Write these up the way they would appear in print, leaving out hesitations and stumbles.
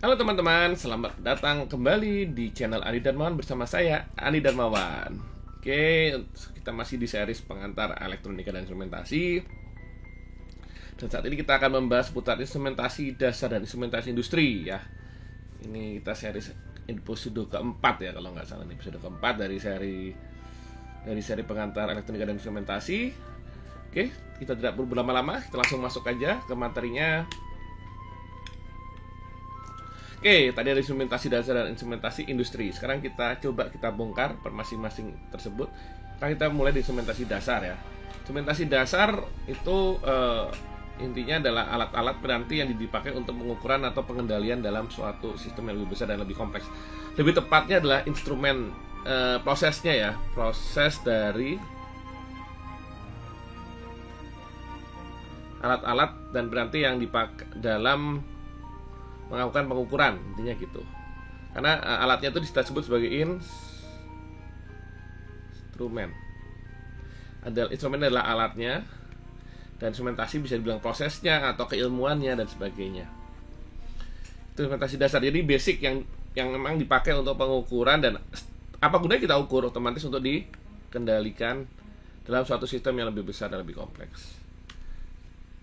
Halo teman-teman, selamat datang kembali di channel Ani Darmawan bersama saya, Ani Darmawan. Oke, kita masih di series pengantar elektronika dan instrumentasi. Dan saat ini kita akan membahas seputar instrumentasi dasar dan instrumentasi industri ya. Ini kita series episode keempat ya kalau nggak salah, episode keempat dari seri pengantar elektronika dan instrumentasi. Oke, kita tidak perlu berlama-lama, kita langsung masuk aja ke materinya. Oke, tadi ada instrumentasi dasar dan instrumentasi industri. Sekarang kita coba kita bongkar per masing-masing tersebut. Sekarang kita mulai di instrumentasi dasar ya. Instrumentasi dasar itu intinya adalah alat-alat penanti yang dipakai untuk pengukuran atau pengendalian dalam suatu sistem yang lebih besar dan lebih kompleks. Lebih tepatnya adalah instrumen prosesnya ya, proses dari alat-alat dan penanti yang dipakai dalam melakukan pengukuran, intinya gitu. Karena alatnya itu disebut sebagai instrumen. Instrumen adalah alatnya, dan instrumentasi bisa dibilang prosesnya atau keilmuannya dan sebagainya. Itu instrumentasi dasar. Jadi basic yang memang dipakai untuk pengukuran dan apa gunanya kita ukur, otomatis untuk dikendalikan dalam suatu sistem yang lebih besar dan lebih kompleks.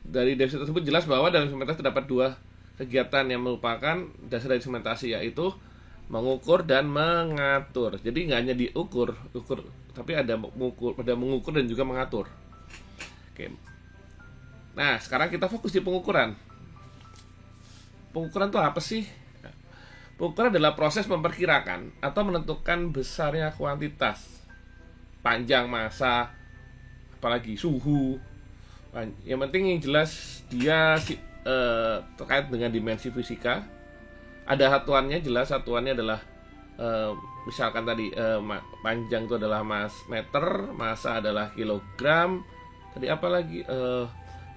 Dari definisi tersebut jelas bahwa dalam instrumentasi terdapat dua kegiatan yang merupakan dasar dari instrumentasi, yaitu mengukur dan mengatur. Jadi nggak hanya diukur, tapi ada mengukur dan juga mengatur. Oke. Nah, sekarang kita fokus di pengukuran. Pengukuran itu apa sih? Pengukuran adalah proses memperkirakan atau menentukan besarnya kuantitas, panjang, massa, apalagi suhu. Yang penting yang jelas dia terkait dengan dimensi fisika. Ada satuannya, jelas satuannya adalah misalkan tadi panjang itu adalah meter, massa adalah kilogram, tadi apa lagi,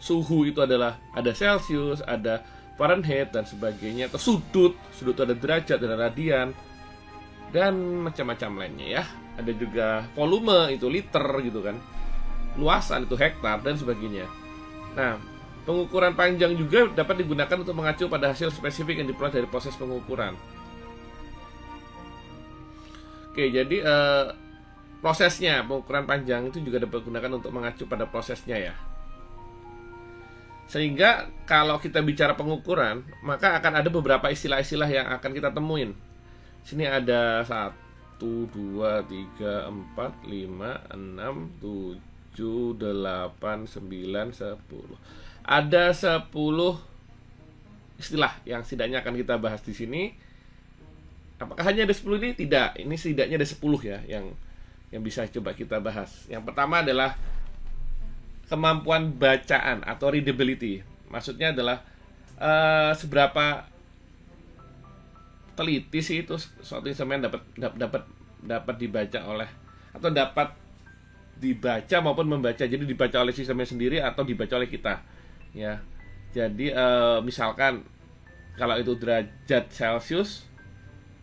suhu itu adalah ada Celsius, ada Fahrenheit dan sebagainya, atau sudut itu ada derajat, ada radian dan macam-macam lainnya ya. Ada juga volume itu liter gitu kan, luasan itu hektar dan sebagainya. Nah, pengukuran panjang juga dapat digunakan untuk mengacu pada hasil spesifik yang diperoleh dari proses pengukuran. Oke, jadi prosesnya pengukuran panjang itu juga dapat digunakan untuk mengacu pada prosesnya ya. Sehingga kalau kita bicara pengukuran, maka akan ada beberapa istilah-istilah yang akan kita temuin. Sini ada 1, 2, 3, 4, 5, 6, 7, 8, 9, 10. Ada 10 istilah yang setidaknya akan kita bahas di sini. Apakah hanya ada 10 ini? Tidak. Ini setidaknya ada 10 ya yang bisa coba kita bahas. Yang pertama adalah kemampuan bacaan atau readability. Maksudnya adalah seberapa teliti sih itu suatu instrumen dapat dibaca oleh, atau dapat dibaca maupun membaca. Jadi dibaca oleh sistemnya sendiri atau dibaca oleh kita. Ya, jadi misalkan kalau itu derajat Celcius,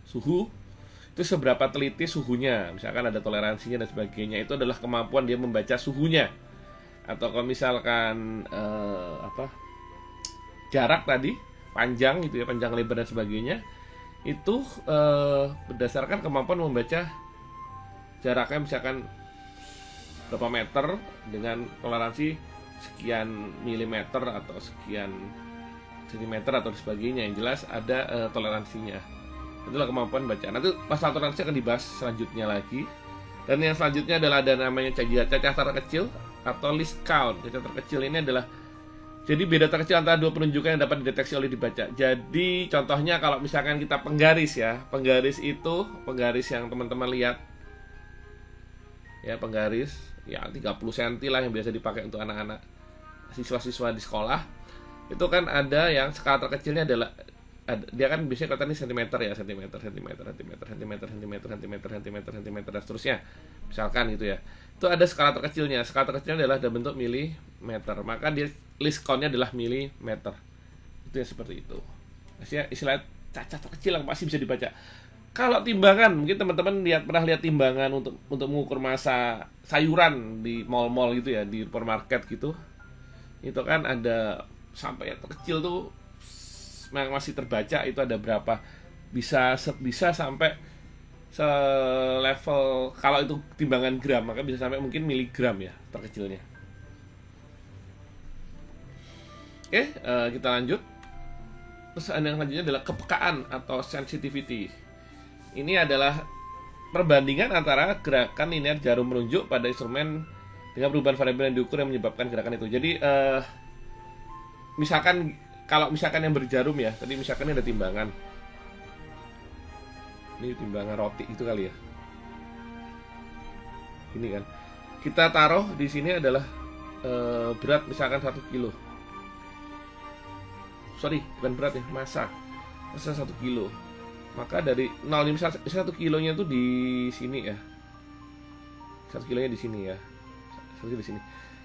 suhu, itu seberapa teliti suhunya. Misalkan ada toleransinya dan sebagainya. Itu adalah kemampuan dia membaca suhunya. Atau kalau misalkan jarak tadi, panjang gitu ya, panjang lebar dan sebagainya, itu berdasarkan kemampuan membaca jaraknya, misalkan berapa meter dengan toleransi sekian milimeter atau sekian sentimeter atau sebagainya. Yang jelas ada toleransinya. Itulah kemampuan baca. Nanti masalah toleransi akan dibahas selanjutnya lagi. Dan yang selanjutnya adalah ada namanya cacah terkecil atau least count. Cacah terkecil ini adalah, jadi beda terkecil antara dua penunjukan yang dapat dideteksi oleh dibaca. Jadi contohnya kalau misalkan kita penggaris ya, penggaris yang teman-teman lihat ya, penggaris ya 30 cm lah yang biasa dipakai untuk anak-anak siswa-siswa di sekolah. Itu kan ada yang skala terkecilnya adalah, dia kan biasanya kelihatan ini sentimeter ya, sentimeter dan seterusnya. Misalkan gitu ya. Itu ada skala terkecilnya. Skala terkecilnya adalah dalam bentuk milimeter. Maka dia least count-nya adalah milimeter. Itu yang seperti itu. Maksudnya istilah cacah terkecil yang pasti bisa dibaca. Kalau timbangan, mungkin teman-teman pernah lihat timbangan untuk mengukur massa sayuran di mall-mall gitu ya, di supermarket gitu. Itu kan ada sampai yang terkecil tuh masih terbaca itu ada berapa, bisa sampai selevel, kalau itu timbangan gram maka bisa sampai mungkin miligram ya terkecilnya. Oke, kita lanjut. Terus yang selanjutnya adalah kepekaan atau sensitivity. Ini adalah perbandingan antara gerakan linear jarum menunjuk pada instrumen dengan perubahan variabel yang diukur yang menyebabkan gerakan itu. Jadi misalkan kalau misalkan yang berjarum ya, tadi misalkan ini ada timbangan. Ini timbangan roti itu kali ya. Ini kan. Kita taruh di sini adalah berat misalkan 1 kilo. Sorry, bukan berat ya, massa 1 kilo. Maka dari 0 ini misal 1 kilonya tuh di sini ya. 1 kilonya di sini ya. 1 kilo di sini.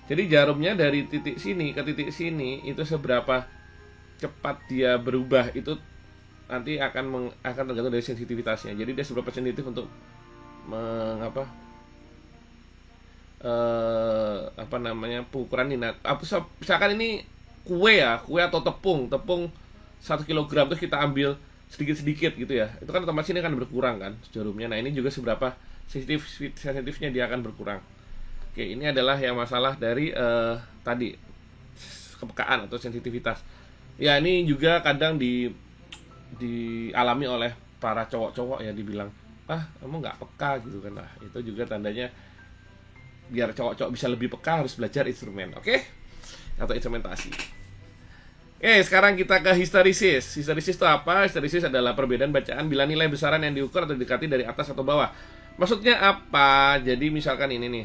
Jadi jarumnya dari titik sini ke titik sini itu seberapa cepat dia berubah itu nanti akan tergantung dari sensitivitasnya. Jadi dia seberapa sensitif untuk pengukuran ini. Nah, misalkan ini kue atau tepung 1 kilogram terus kita ambil sedikit-sedikit gitu ya, itu kan otomatis ini akan berkurang kan jarumnya. Nah ini juga seberapa sensitifnya dia akan berkurang. Oke, ini adalah yang masalah dari tadi kepekaan atau sensitivitas. Ya ini juga kadang dialami oleh para cowok-cowok ya, dibilang kamu nggak peka gitu kan. Nah itu juga tandanya biar cowok-cowok bisa lebih peka harus belajar instrumen, oke? Atau instrumentasi. Sekarang kita ke histerisis. Histerisis itu apa? Histerisis adalah perbedaan bacaan bila nilai besaran yang diukur atau didekati dari atas atau bawah. Maksudnya apa? Jadi misalkan ini nih.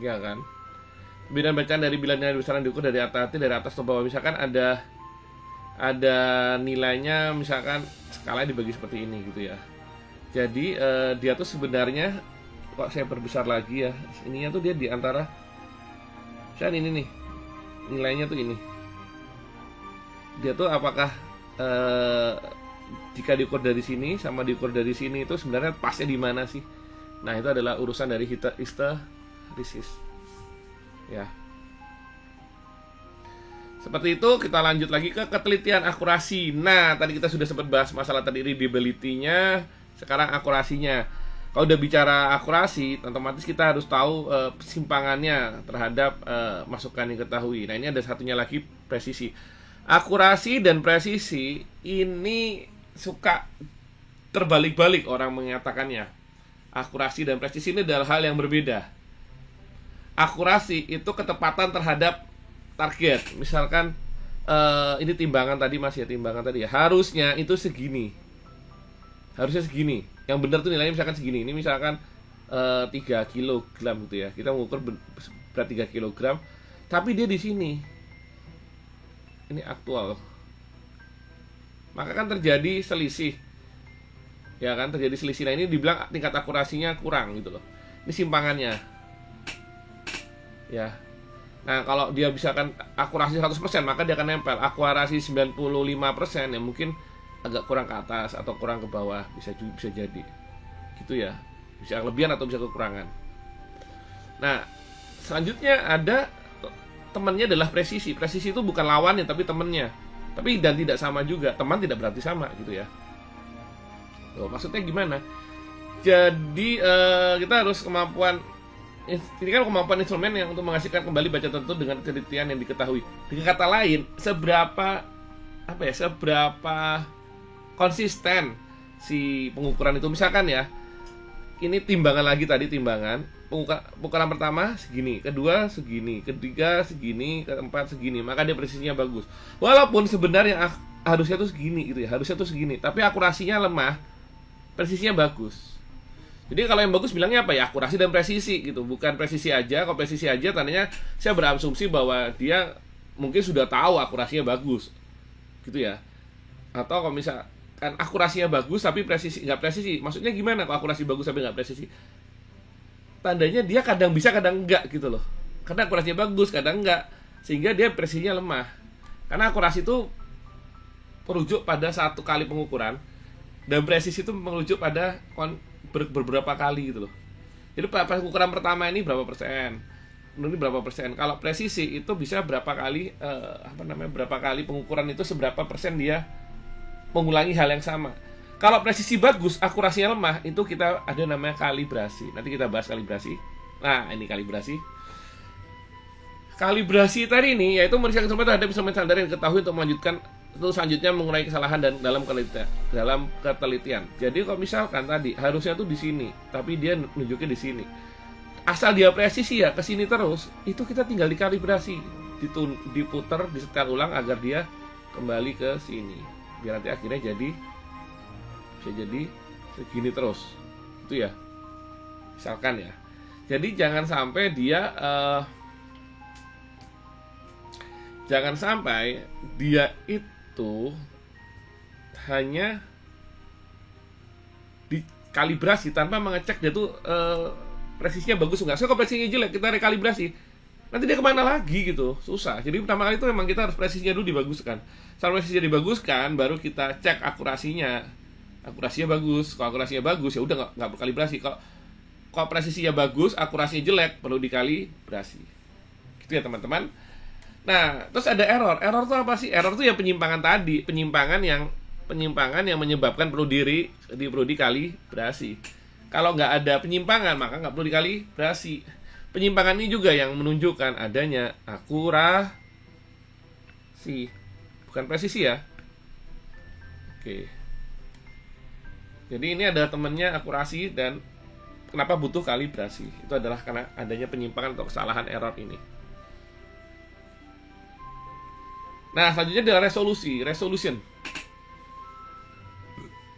Ya kan? Perbedaan bacaan dari bila nilai besaran diukur dari atas atau bawah. Misalkan ada nilainya, misalkan skalanya dibagi seperti ini gitu ya. Jadi dia tuh sebenarnya, kok saya perbesar lagi ya, ininya tuh dia di antara, misalkan ini nih nilainya tuh ini, dia tuh apakah jika diukur dari sini sama diukur dari sini itu sebenarnya pasnya di mana sih? Nah itu adalah urusan dari histerisis ya. Seperti itu. Kita lanjut lagi ke ketelitian akurasi. Nah tadi kita sudah sempat bahas masalah tadi readability-nya, sekarang akurasinya. Kalau udah bicara akurasi, otomatis kita harus tahu simpangannya terhadap masukan yang diketahui. Nah ini ada satunya lagi, presisi. Akurasi dan presisi ini suka terbalik-balik orang mengatakannya. Akurasi dan presisi ini adalah hal yang berbeda. Akurasi itu ketepatan terhadap target. Misalkan ini timbangan tadi ya, harusnya itu segini. Harusnya segini. Yang benar tuh nilainya misalkan segini. Ini misalkan 3 kilogram gitu ya. Kita mengukur berat 3 kilogram, tapi dia di sini. Ini aktual. Maka kan terjadi selisih. Ya kan, terjadi selisih. Nah, ini dibilang tingkat akurasinya kurang gitu loh. Ini simpangannya. Ya. Nah, kalau dia misalkan akurasi 100%, maka dia akan nempel. Akurasi 95% ya mungkin agak kurang ke atas atau kurang ke bawah, bisa jadi gitu ya, bisa kelebihan atau bisa kekurangan. Nah selanjutnya ada temannya adalah presisi. Presisi itu bukan lawannya tapi temannya, tapi dan tidak sama juga. Teman tidak berarti sama gitu ya. Maksudnya gimana? Jadi kita harus ini kan kemampuan instrumen yang untuk menghasilkan kembali baca tertentu dengan ketelitian yang diketahui. Dengan kata lain, seberapa konsisten si pengukuran itu. Misalkan ya, ini timbangan lagi tadi, timbangan pengukuran pertama segini, kedua segini, ketiga segini, keempat segini, maka dia presisinya bagus. Walaupun sebenarnya harusnya tuh segini gitu ya, harusnya tuh segini, tapi akurasinya lemah, presisinya bagus. Jadi kalau yang bagus bilangnya apa ya? Akurasi dan presisi gitu, bukan presisi aja. Kalau presisi aja tandanya saya berasumsi bahwa dia mungkin sudah tahu akurasinya bagus gitu ya. Atau kalau misalkan akurasinya bagus tapi presisi nggak presisi, maksudnya gimana kalau akurasi bagus tapi nggak presisi? Tandanya dia kadang bisa kadang enggak gitu loh. Karena akurasinya bagus kadang enggak, sehingga dia presisinya lemah. Karena akurasi itu merujuk pada satu kali pengukuran, dan presisi itu merujuk pada beberapa kali gitu loh. Jadi pengukuran pertama ini berapa persen, ini berapa persen. Kalau presisi itu bisa berapa kali berapa kali pengukuran itu seberapa persen dia mengulangi hal yang sama. Kalau presisi bagus, akurasinya lemah, itu kita ada namanya kalibrasi. Nanti kita bahas kalibrasi. Nah, ini kalibrasi. Kalibrasi tadi ini yaitu memeriksa instrumen terhadap instrumen standar yang diketahui untuk melanjutkan itu selanjutnya mengurangi kesalahan dan dalam ketelitian. Jadi kalau misalkan tadi harusnya tuh di sini, tapi dia nunjuknya di sini. Asal dia presisi ya ke sini terus, itu kita tinggal dikalibrasi, diputar, disetel ulang agar dia kembali ke sini. Biar nanti akhirnya bisa jadi segini terus. Itu ya. Misalkan ya. Jadi jangan sampai dia itu hanya dikalibrasi tanpa mengecek dia tuh presisinya bagus enggak. Kalau presisinya jelek kita rekalibrasi, nanti dia kemana lagi gitu, susah. Jadi pertama kali itu memang kita harus presisinya dulu dibaguskan. Setelah presisinya dibaguskan, baru kita cek akurasinya bagus. Kalau akurasinya bagus ya udah nggak berkalibrasi. Kalau presisinya bagus, akurasinya jelek, perlu dikalibrasi. Gitu ya teman-teman. Nah, terus ada error. Error itu apa sih? Error itu ya penyimpangan tadi, penyimpangan yang menyebabkan perlu dikalibrasi. Kalau nggak ada penyimpangan, maka nggak perlu dikalibrasi. Penyimpangan ini juga yang menunjukkan adanya akurasi, bukan presisi ya. Oke. Jadi ini ada temennya akurasi dan kenapa butuh kalibrasi. Itu adalah karena adanya penyimpangan atau kesalahan error ini. Nah, selanjutnya adalah resolution.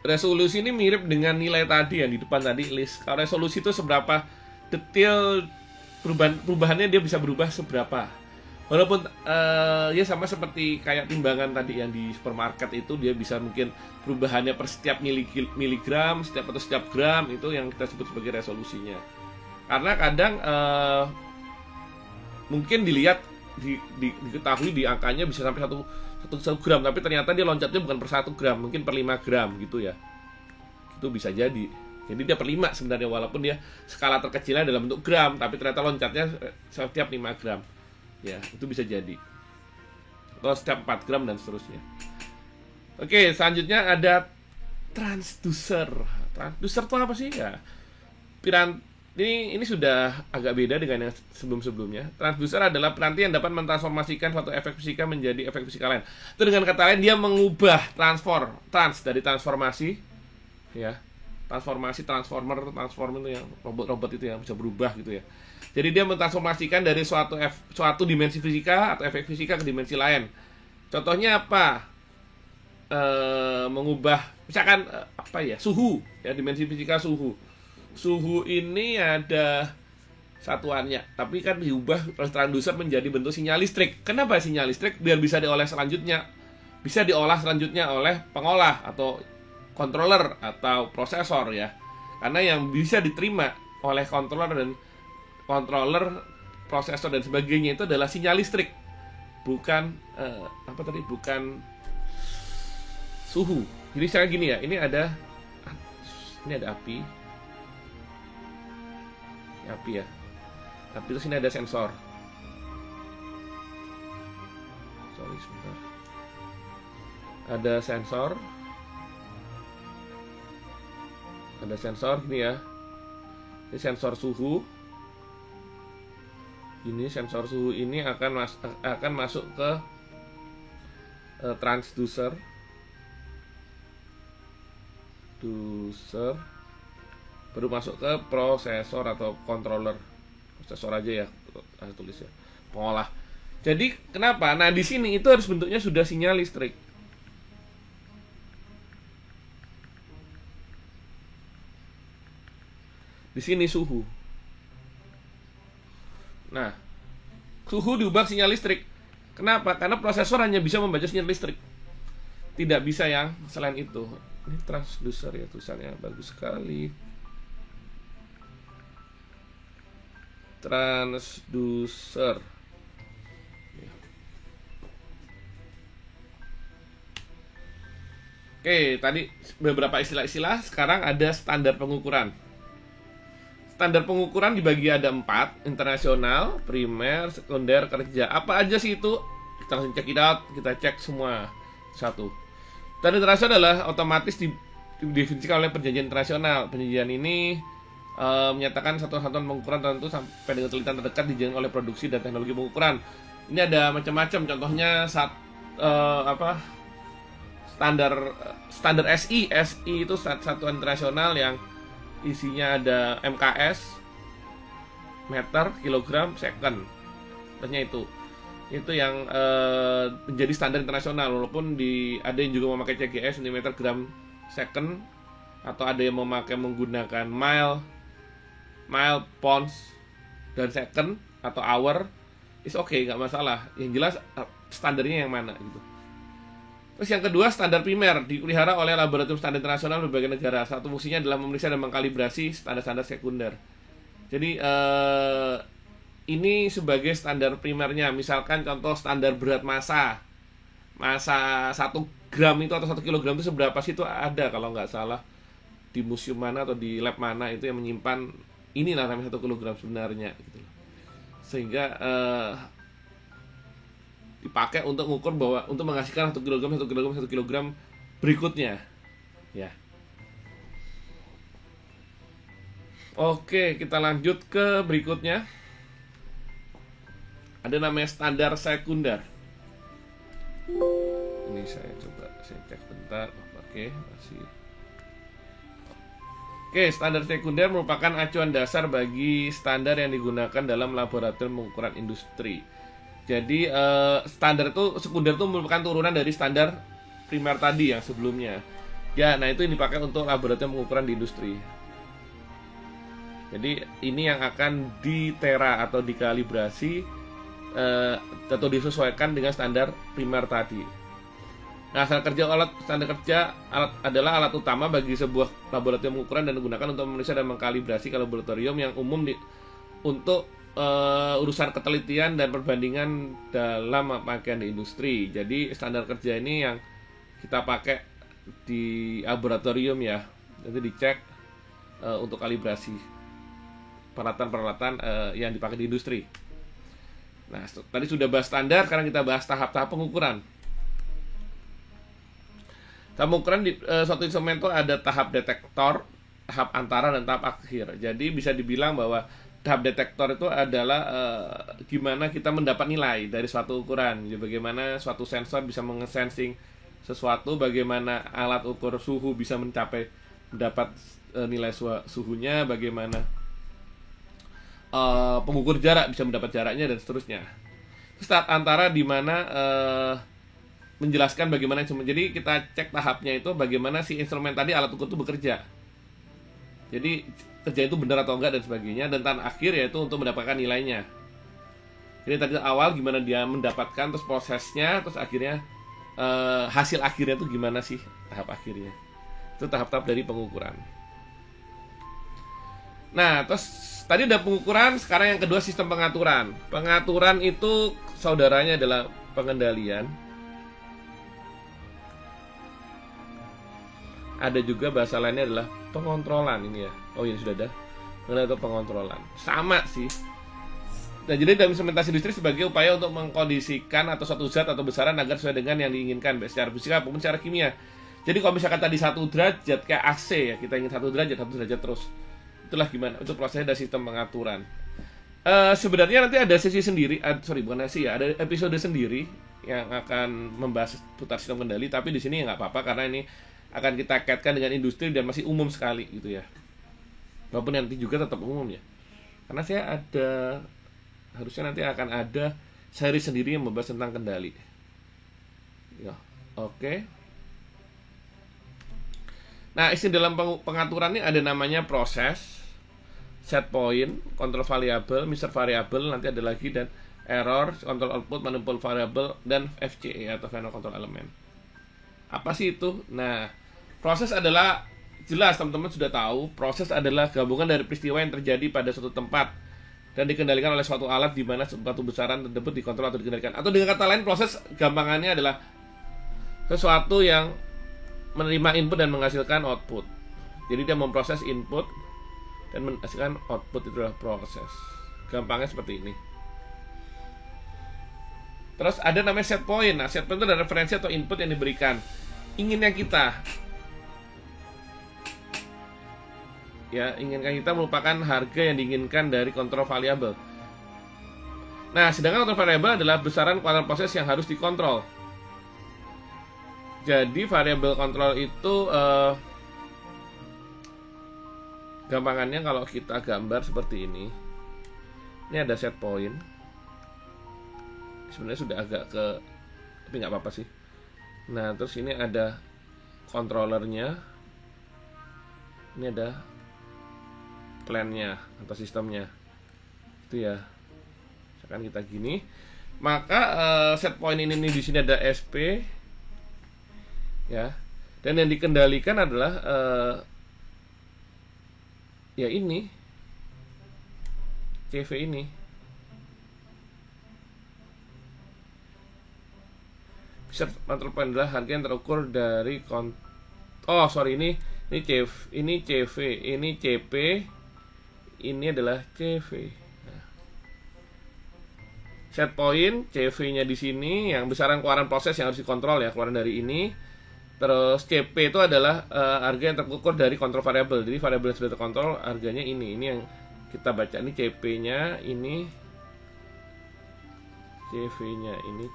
Resolusi ini mirip dengan nilai tadi yang di depan tadi list. Kalau resolusi itu seberapa detail perubahannya, dia bisa berubah seberapa. Walaupun ya sama seperti kayak timbangan tadi yang di supermarket itu, dia bisa mungkin perubahannya per setiap miligram, setiap gram, itu yang kita sebut sebagai resolusinya. Karena kadang mungkin diketahui di angkanya bisa sampai 1 gram, tapi ternyata dia loncatnya bukan per 1 gram, mungkin per 5 gram gitu ya. Itu bisa jadi. Jadi dia per 5 sebenarnya, walaupun dia skala terkecilnya dalam bentuk gram, tapi ternyata loncatnya setiap 5 gram. Ya, itu bisa jadi. Atau setiap 4 gram dan seterusnya. Oke, selanjutnya ada transducer. Transducer itu apa sih? Ya, ini sudah agak beda dengan yang sebelum-sebelumnya. Transducer adalah piranti yang dapat mentransformasikan suatu efek fisika menjadi efek fisika lain. Itu dengan kata lain dia mengubah dari transformasi, ya, transformer itu yang robot itu yang bisa berubah gitu ya. Jadi dia mentransformasikan dari suatu dimensi fisika atau efek fisika ke dimensi lain. Contohnya apa? Mengubah misalkan suhu, ya, dimensi fisika suhu. Suhu ini ada satuannya, tapi kan diubah oleh transducer menjadi bentuk sinyal listrik. Kenapa sinyal listrik? Biar bisa diolah selanjutnya oleh pengolah atau controller atau prosesor ya. Karena yang bisa diterima oleh controller, prosesor dan sebagainya itu adalah sinyal listrik, bukan bukan suhu. Jadi misalnya gini ya, ini ada api ya. Api itu sini ada sensor. Sebentar. Ada sensor gini ya. Ini sensor suhu. Ini sensor suhu ini akan masuk ke transducer. Baru masuk ke prosesor atau controller. Prosesor aja ya, tulis ya. Pengolah. Jadi kenapa? Nah, di sini itu harus bentuknya sudah sinyal listrik. Di sini suhu. Nah, suhu diubah sinyal listrik. Kenapa? Karena prosesor hanya bisa membaca sinyal listrik. Tidak bisa yang selain itu. Ini transducer ya, tulisannya bagus sekali. Transducer. Oke, tadi beberapa istilah-istilah. Sekarang ada standar pengukuran. standar pengukuran dibagi ada 4: internasional, primer, sekunder, kerja. Apa aja sih itu? Kita langsung check it out, kita cek semua satu. Standar internasional adalah otomatis didefinisikan oleh perjanjian internasional. Perjanjian ini menyatakan satuan-satuan pengukuran tertentu sampai dengan telitian terdekat dijalankan oleh produksi dan teknologi pengukuran. Ini ada macam-macam. Contohnya standar SI itu satuan internasional yang isinya ada MKS, meter, kilogram, second. Contohnya itu yang menjadi standar internasional. Walaupun ada yang juga memakai CGS, cm, gram, second, atau ada yang menggunakan mile, pounds, dan second atau hour, is okay, nggak masalah. Yang jelas standarnya yang mana gitu. Terus yang kedua, standar primer dipelihara oleh laboratorium standar internasional berbagai negara. Satu fungsinya adalah memeriksa dan mengkalibrasi standar-standar sekunder. Jadi ini sebagai standar primernya. Misalkan contoh standar berat massa 1 gram itu atau 1 kilogram itu seberapa sih, itu ada kalau nggak salah di museum mana atau di lab mana itu yang menyimpan inilah namanya 1 kilogram sebenarnya gitu. Sehingga dipakai untuk mengukur bahwa untuk menghasilkan 1 kilogram berikutnya ya. Oke, kita lanjut ke berikutnya. Ada namanya standar sekunder. Ini saya cek bentar. Oke, masih. Oke, standar sekunder merupakan acuan dasar bagi standar yang digunakan dalam laboratorium pengukuran industri. Jadi standar sekunder itu merupakan turunan dari standar primer tadi yang sebelumnya. Ya, nah itu yang dipakai untuk laboratorium pengukuran di industri. Jadi ini yang akan ditera atau dikalibrasi atau disesuaikan dengan standar primer tadi. Nah, standar kerja alat adalah alat utama bagi sebuah laboratorium pengukuran dan digunakan untuk memeriksa dan mengkalibrasi ke laboratorium yang umum untuk urusan ketelitian dan perbandingan dalam pemakaian di industri. Jadi standar kerja ini yang kita pakai di laboratorium ya, nanti dicek untuk kalibrasi peralatan-peralatan yang dipakai di industri. Nah, tadi sudah bahas standar, sekarang kita bahas tahap-tahap pengukuran. Tahap pengukuran di suatu instrumen itu ada tahap detektor, tahap antara, dan tahap akhir. Jadi bisa dibilang bahwa tahap detektor itu adalah gimana kita mendapat nilai dari suatu ukuran. Jadi bagaimana suatu sensor bisa mengesensing sesuatu, bagaimana alat ukur suhu bisa mendapat nilai suhunya, bagaimana pengukur jarak bisa mendapat jaraknya, dan seterusnya. Terus tahap antara di mana menjelaskan bagaimana instrumen. Jadi kita cek tahapnya itu bagaimana si instrumen tadi, alat ukur itu bekerja. Jadi kerja itu benar atau enggak dan sebagainya. Dan tahap akhir yaitu untuk mendapatkan nilainya. Jadi tadi awal gimana dia mendapatkan, terus prosesnya, terus akhirnya hasil akhirnya itu gimana sih tahap akhirnya. Itu tahap-tahap dari pengukuran. Nah, terus tadi udah pengukuran, sekarang yang kedua sistem pengaturan. Pengaturan itu saudaranya adalah pengendalian. Ada juga bahasa lainnya adalah pengontrolan ini ya. Oh ini sudah ada. Mengenai itu pengontrolan. Sama sih. Nah, jadi dalam instrumentasi industri sebagai upaya untuk mengkondisikan atau suatu zat atau besaran agar sesuai dengan yang diinginkan, baik secara fisika maupun secara kimia. Jadi kalau misalkan tadi 1 derajat kayak AC ya, kita ingin 1 derajat terus. Itulah gimana untuk prosesnya dari sistem pengaturan. Sebenarnya nanti ada sesi sendiri, bukan sesi ya, ada episode sendiri yang akan membahas putar sistem kendali. Tapi di sini ya nggak apa-apa karena ini akan kita kaitkan dengan industri dan masih umum sekali gitu ya. Walaupun nanti juga tetap umum ya. Karena harusnya nanti akan ada seri sendiri yang membahas tentang kendali. Ya, oke. Nah, isi dalam pengaturan ini ada namanya proses, set point, control variable, measure variable, nanti ada lagi, dan error, control output, manifold variable, dan FCE atau final control element. Apa sih itu? Nah, proses adalah jelas teman-teman sudah tahu, proses adalah gabungan dari peristiwa yang terjadi pada suatu tempat dan dikendalikan oleh suatu alat di mana suatu besaran tersebut dikontrol atau dikendalikan. Atau dengan kata lain, proses gampangannya adalah sesuatu yang menerima input dan menghasilkan output. Jadi dia memproses input, dan menghasilkan output, itu adalah proses. Gampangnya seperti ini. Terus ada namanya set point. Nah, set point itu adalah referensi atau input yang diberikan. Inginkan kita merupakan harga yang diinginkan dari kontrol variabel. Nah, sedangkan kontrol variabel adalah besaran keluaran proses yang harus dikontrol. Jadi variabel kontrol itu gampangannya kalau kita gambar seperti ini. Ini ada set point. Sebenarnya sudah agak tapi nggak apa-apa sih. Nah, terus ini ada controllernya. Ini ada plan-nya atau sistemnya. Itu ya. Misalkan kita gini, maka set point ini di sini ada SP. Ya, dan yang dikendalikan adalah ya ini CV ini. Set control point adalah harga yang terukur dari ini CV, ini CP, ini adalah CV. Nah, set point CV-nya di sini, yang besaran keluaran proses yang harus dikontrol ya, keluaran dari ini. Terus CP itu adalah harga yang terukur dari kontrol variabel. Jadi variabel yang sudah terkontrol harganya ini. Ini yang kita baca, ini CP-nya, ini CV-nya, ini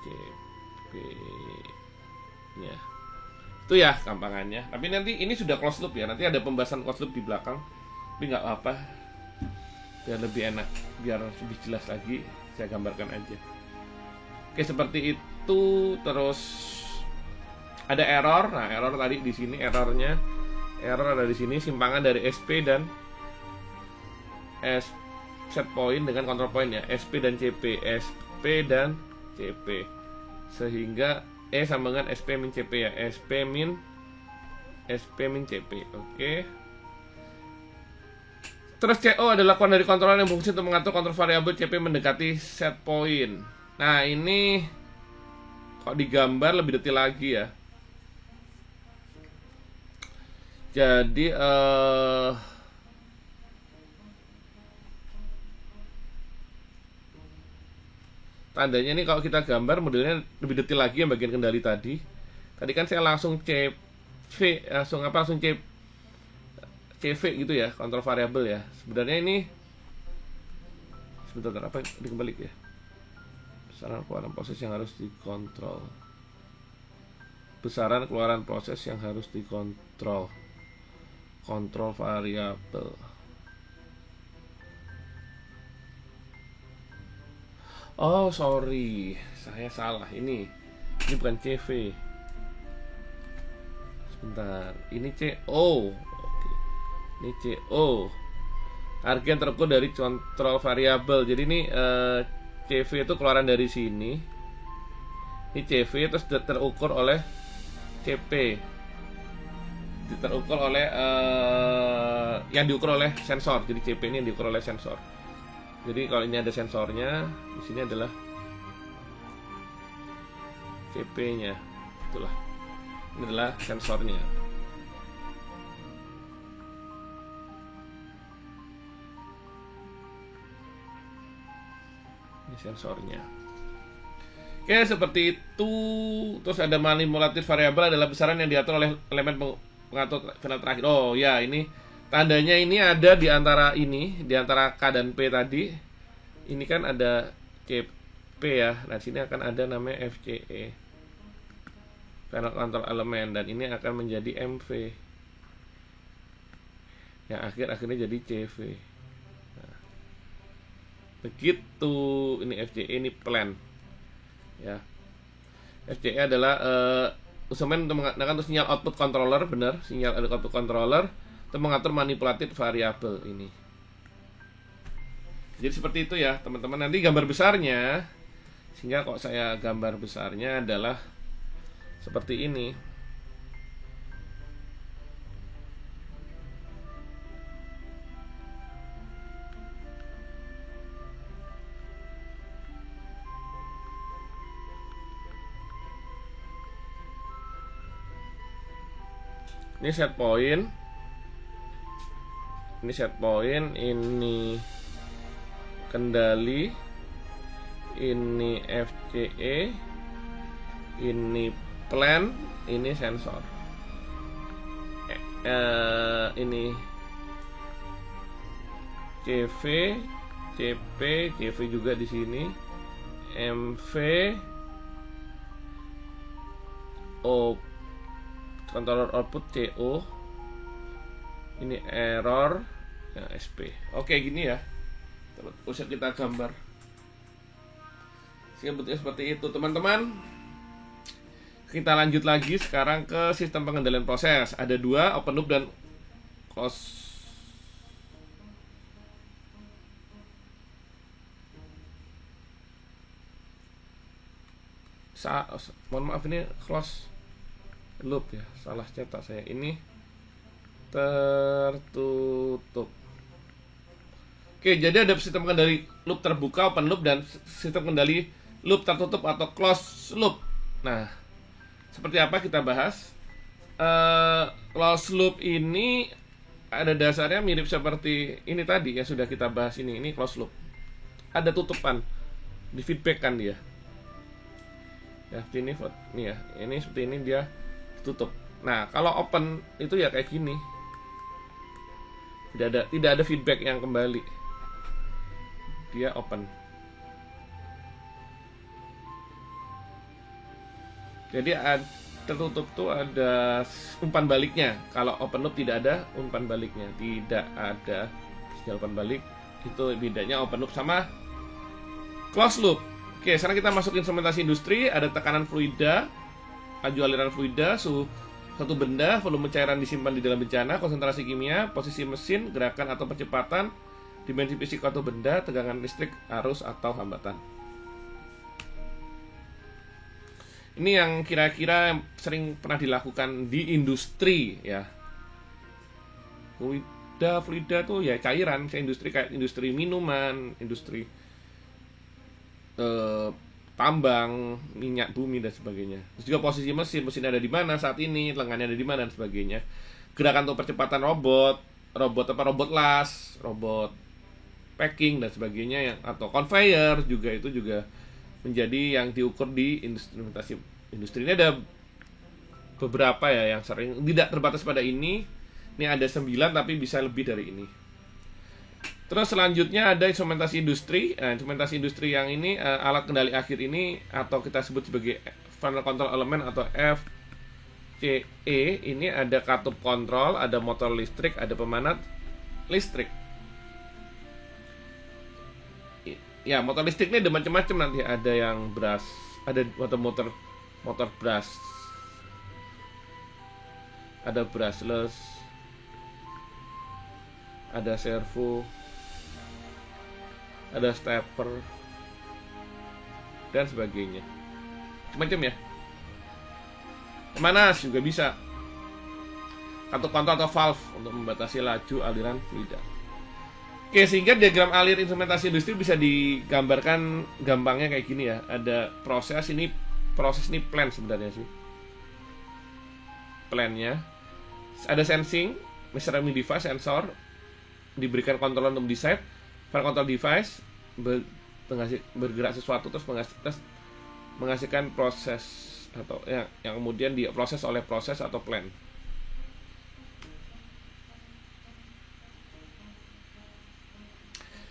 CP-nya. Itu ya gampangannya. Tapi nanti ini sudah closed loop ya. Nanti ada pembahasan closed loop di belakang. Tapi nggak apa-apa. Biar lebih enak, biar lebih jelas lagi, saya gambarkan aja. Oke, seperti itu. Terus ada error. Nah, error tadi di sini error ada di sini, simpangan dari SP dan set point dengan control point ya, SP dan CP, sehingga sama dengan SP min CP ya, SP min CP. Oke. Terus CO adalah keluaran dari kontrol yang berfungsi untuk mengatur kontrol variabel CP mendekati set point. Nah, ini kok digambar lebih detail lagi ya. Jadi tandanya ini kalau kita gambar modelnya lebih detail lagi yang bagian kendali tadi. Tadi kan saya langsung CV gitu ya, kontrol variabel ya. Sebenarnya ini sebentar apa dikembali ya. Besaran keluaran proses yang harus dikontrol. Besaran keluaran proses yang harus dikontrol. Kontrol variabel. Oh, sorry. Saya salah. Ini bukan CV. Sebentar. Ini CO. Oke. Ini CO. Harga yang terukur dari kontrol variabel. Jadi ini CV itu keluaran dari sini. Ini CV terus terukur oleh CP. Terukur oleh yang diukur oleh sensor. Jadi CP ini yang diukur oleh sensor. Jadi kalau ini ada sensornya, di sini adalah CP-nya. Itulah. Ini adalah sensornya. Ini sensornya. Oke, seperti itu. Terus ada manipulatif variabel adalah besaran yang diatur oleh elemen pengatur final terakhir. Oh ya, ini tandanya ini ada di antara K dan P tadi. Ini kan ada CP ya. Nah, sini akan ada namanya FCE, final control element, dan ini akan menjadi MV. Yang akhirnya jadi CV. Nah, begitu. Ini FCE, ini plan. Ya. FCE adalah instrumen untuk menggunakan sinyal output controller, benar, sinyal output controller untuk mengatur manipulatif variabel ini. Jadi seperti itu ya, teman-teman. Nanti gambar besarnya, sehingga kok saya gambar besarnya adalah seperti ini. Ini set point. Ini set point, ini kendali, ini FCE, ini plan, ini sensor. Ini CV, CP, CV juga di sini, MV, controller output CO, ini error, ya, SP. Oke, gini ya. Usah kita gambar. Sebetulnya seperti itu, teman-teman. Kita lanjut lagi sekarang ke sistem pengendalian proses. Ada dua, open loop dan close. Mohon maaf, ini close loop ya, salah cetak saya. Ini tertutup. Oke, jadi ada sistem kendali loop terbuka, open loop, dan sistem kendali loop tertutup atau closed loop. Nah, seperti apa kita bahas. Closed loop ini ada dasarnya mirip seperti ini tadi yang sudah kita bahas ini. Ini closed loop. Ada tutupan, di feedback kan dia. Ya, seperti ini ya. Ini seperti ini dia tutup. Nah, kalau open itu ya kayak gini. Tidak ada feedback yang kembali. Dia open. Jadi tertutup tuh ada umpan baliknya. Kalau open loop tidak ada umpan baliknya, tidak ada sinyal umpan balik. Itu bedanya open loop sama closed loop. Oke, sekarang kita masuk instrumentasi industri. Ada tekanan fluida, laju aliran fluida, suhu satu benda, volume cairan disimpan di dalam bencana, konsentrasi kimia, posisi mesin, gerakan atau percepatan, dimensi fisik atau benda, tegangan listrik, arus atau hambatan. Ini yang kira-kira sering pernah dilakukan di industri ya. Fluida tuh ya cairan, saya industri kayak industri minuman, industri tambang, minyak bumi dan sebagainya. Terus juga posisi mesin ada di mana saat ini, lengannya ada di mana dan sebagainya. Gerakan atau percepatan robot las, robot packing dan sebagainya, yang atau conveyor juga, itu juga menjadi yang diukur di instrumentasi industri. Ini ada beberapa ya yang sering, tidak terbatas pada ini. Ini ada 9 tapi bisa lebih dari ini. Terus selanjutnya ada instrumentasi industri. Nah, instrumentasi industri yang ini alat kendali akhir ini atau kita sebut sebagai final control element atau FCE. Ini ada katup kontrol, ada motor listrik, ada pemanat listrik. Ya, motor listrik ini ada macam-macam nanti. Ada yang brush, ada motor brush, ada brushless, ada servo, ada stepper dan sebagainya. Macam ya. Pemanas juga bisa. Katup kontrol atau valve untuk membatasi laju aliran fluida. Oke, sehingga diagram alir instrumentasi industri bisa digambarkan gampangnya kayak gini ya. Ada proses ini plan sebenarnya sih. Plannya. Ada sensing, measuring device, sensor, diberikan kontrol untuk decide, file control device bergerak sesuatu terus menghasilkan proses atau yang kemudian diproses oleh proses atau plan.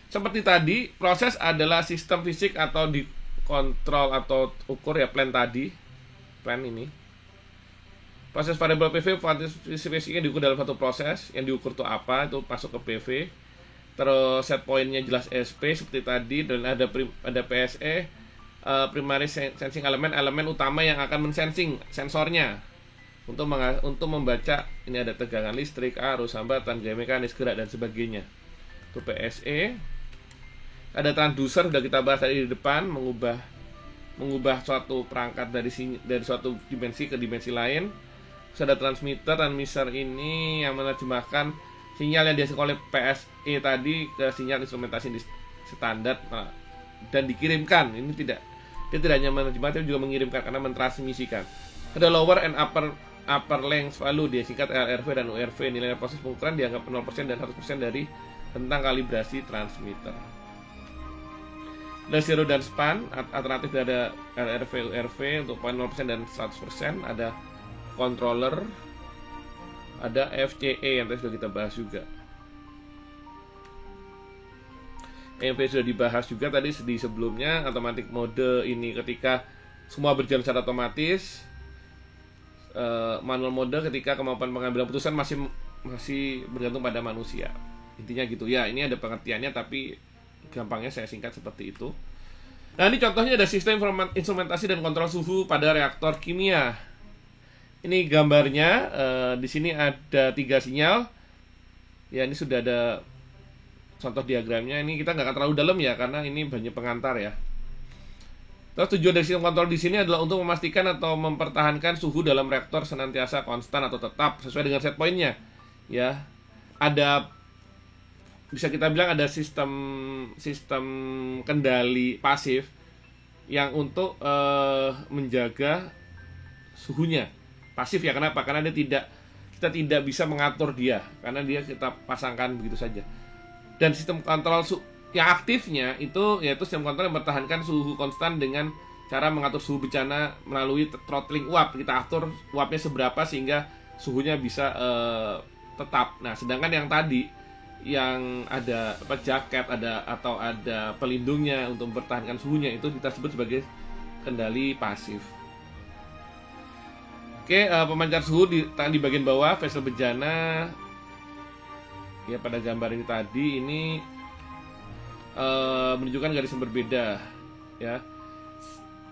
Seperti tadi, proses adalah sistem fisik atau dikontrol atau ukur ya, plan tadi. Plan ini. Proses variabel PV, fisiknya diukur dalam satu proses. Yang diukur itu apa, itu masuk ke PV. Terus set point-nya jelas SP seperti tadi. Dan ada PSE, primary sensing elemen utama yang akan mensensing sensornya. Untuk membaca, ini ada tegangan listrik, arus, hambatan, gaya mekanis, gerak, dan sebagainya. Itu PSE. Ada transducer, sudah kita bahas tadi di depan, mengubah suatu perangkat dari suatu dimensi ke dimensi lain. Terus ada transmitter ini yang menerjemahkan sinyal yang dihasilkan oleh PSE tadi ke sinyal instrumentasi standar dan dikirimkan. Dia tidak hanya menerjemahkan, tapi juga mengirimkan karena mentransmisikan. Ada lower and upper upper length value, dia singkat LRV dan URV. Nilai proses pengukuran dianggap 0% dan 100% dari rentang kalibrasi transmitter. Ada zero dan span, alternatif ada LRV, URV untuk 0% dan 100%. Ada controller, ada FCE yang tadi sudah kita bahas juga. EMV sudah dibahas juga tadi di sebelumnya. Automatic mode ini ketika semua berjalan secara otomatis. Manual mode ketika kemampuan pengambilan putusan masih bergantung pada manusia. Intinya gitu ya. Ini ada pengertiannya tapi gampangnya saya singkat seperti itu. Nah, ini contohnya ada sistem instrumentasi dan kontrol suhu pada reaktor kimia. Ini gambarnya. Di sini ada 3 sinyal. Ya, ini sudah ada contoh diagramnya. Ini kita nggak akan terlalu dalam ya karena ini banyak pengantar ya. Terus tujuan dari sistem kontrol di sini adalah untuk memastikan atau mempertahankan suhu dalam reaktor senantiasa konstan atau tetap sesuai dengan set pointnya. Ya, ada bisa kita bilang ada sistem kendali pasif yang untuk menjaga suhunya. Pasif ya, kenapa? Karena kita tidak bisa mengatur dia karena dia kita pasangkan begitu saja. Dan sistem kontrol yang aktifnya itu yaitu sistem kontrol yang mempertahankan suhu konstan dengan cara mengatur suhu bencana melalui throttling uap. Kita atur uapnya seberapa sehingga suhunya bisa tetap. Nah, sedangkan yang tadi yang ada jaket atau ada pelindungnya untuk mempertahankan suhunya itu kita sebut sebagai kendali pasif. Oke, pemancar suhu di bagian bawah vessel bejana. Ya, pada gambar ini tadi ini menunjukkan garis yang berbeda ya.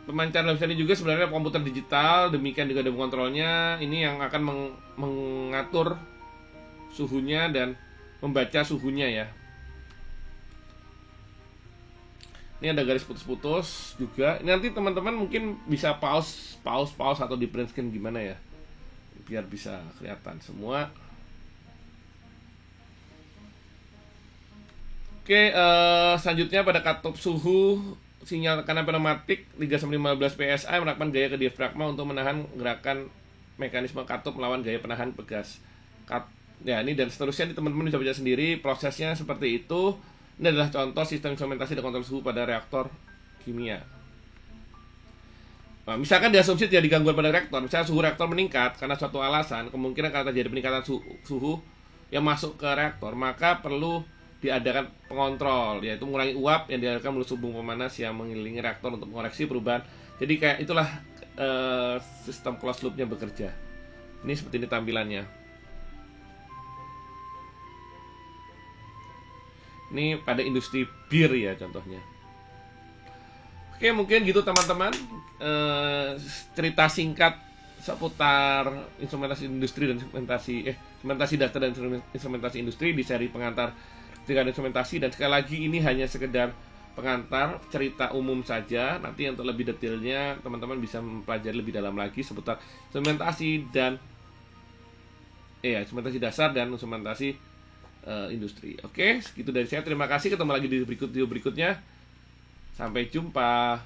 Pemancar dalam sini juga sebenarnya komputer digital, demikian juga ada kontrolnya. Ini yang akan mengatur suhunya dan membaca suhunya ya. Ini ada garis putus-putus juga. Ini nanti teman-teman mungkin bisa pause atau di print screen gimana ya, biar bisa kelihatan semua. Oke, selanjutnya pada katup suhu sinyal tekanan pneumatik 3-15 PSI menerapkan gaya ke diafragma untuk menahan gerakan mekanisme katup melawan gaya penahan pegas. Ya, ini dan seterusnya teman-teman bisa baca sendiri prosesnya seperti itu. Ini adalah contoh sistem instrumentasi dan kontrol suhu pada reaktor kimia. Nah, misalkan diasumsi tidak digangguan pada reaktor, misalnya suhu reaktor meningkat karena suatu alasan, kemungkinan karena terjadi peningkatan suhu yang masuk ke reaktor, maka perlu diadakan pengontrol, yaitu mengurangi uap yang dialirkan melalui subung pemanas yang mengelilingi reaktor untuk mengoreksi perubahan. Jadi kayak itulah sistem closed loop-nya bekerja. Ini seperti ini tampilannya. Ini pada industri bir ya contohnya. Oke, mungkin gitu teman-teman, cerita singkat seputar instrumentasi industri dan instrumentasi data dan instrumentasi industri di seri pengantar dengan instrumentasi. Dan sekali lagi ini hanya sekedar pengantar cerita umum saja. Nanti untuk lebih detailnya teman-teman bisa mempelajari lebih dalam lagi seputar instrumentasi dan instrumentasi dasar dan instrumentasi industri. Oke, segitu dari saya. Terima kasih. Ketemu lagi di video berikutnya. Sampai jumpa.